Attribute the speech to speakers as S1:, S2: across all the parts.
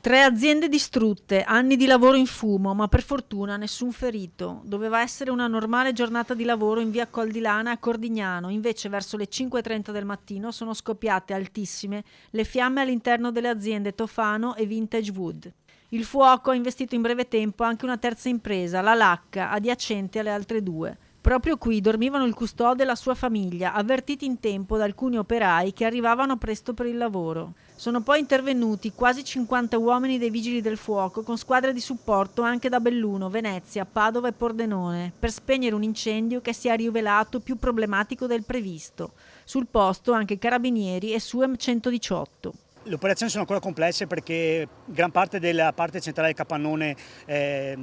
S1: 3 aziende distrutte, anni di lavoro in fumo, ma per fortuna nessun ferito. Doveva essere una normale giornata di lavoro in via Col di Lana a Cordignano, invece verso le 5:30 del mattino sono scoppiate altissime le fiamme all'interno delle aziende Tofano e Vintage Wood. Il fuoco ha investito in breve tempo anche una terza impresa, la Lacca, adiacente alle altre due. Proprio qui dormivano il custode e la sua famiglia, avvertiti in tempo da alcuni operai che arrivavano presto per il lavoro. Sono poi intervenuti quasi 50 uomini dei Vigili del Fuoco con squadre di supporto anche da Belluno, Venezia, Padova e Pordenone per spegnere un incendio che si è rivelato più problematico del previsto. Sul posto anche carabinieri e SUEM 118.
S2: Le operazioni sono ancora complesse perché gran parte della parte centrale del capannone è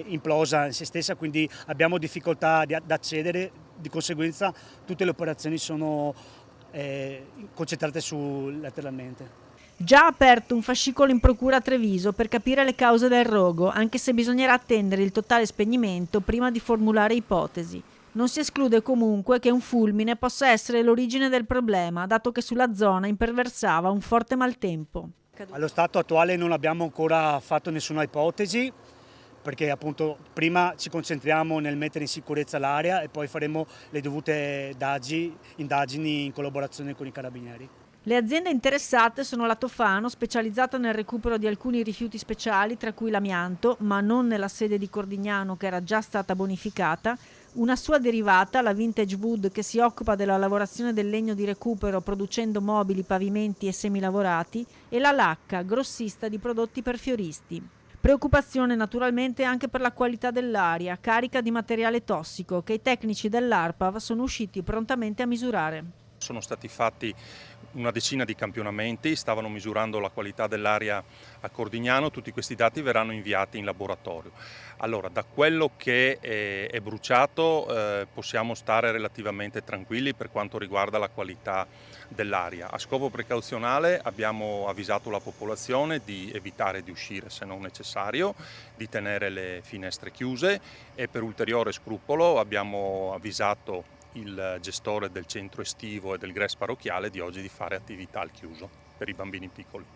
S2: implosa in se stessa, quindi abbiamo difficoltà ad accedere, di conseguenza tutte le operazioni sono concentrate lateralmente.
S1: Già aperto un fascicolo in procura a Treviso per capire le cause del rogo, anche se bisognerà attendere il totale spegnimento prima di formulare ipotesi. Non si esclude comunque che un fulmine possa essere l'origine del problema, dato che sulla zona imperversava un forte maltempo.
S2: Allo stato attuale non abbiamo ancora fatto nessuna ipotesi, perché appunto prima ci concentriamo nel mettere in sicurezza l'area e poi faremo le dovute indagini in collaborazione con i carabinieri.
S1: Le aziende interessate sono la Tofano, specializzata nel recupero di alcuni rifiuti speciali, tra cui l'amianto, ma non nella sede di Cordignano che era già stata bonificata, una sua derivata, la Vintage Wood, che si occupa della lavorazione del legno di recupero producendo mobili, pavimenti e semilavorati, e la Lacca, grossista di prodotti per fioristi. Preoccupazione naturalmente anche per la qualità dell'aria, carica di materiale tossico, che i tecnici dell'ARPAV sono usciti prontamente a misurare.
S3: Sono stati fatti una decina di campionamenti, stavano misurando la qualità dell'aria a Cordignano, tutti questi dati verranno inviati in laboratorio. Allora, da quello che è bruciato possiamo stare relativamente tranquilli per quanto riguarda la qualità dell'aria. A scopo precauzionale abbiamo avvisato la popolazione di evitare di uscire se non necessario, di tenere le finestre chiuse e per ulteriore scrupolo abbiamo avvisato il gestore del centro estivo e del GRES parrocchiale di oggi di fare attività al chiuso per i bambini piccoli.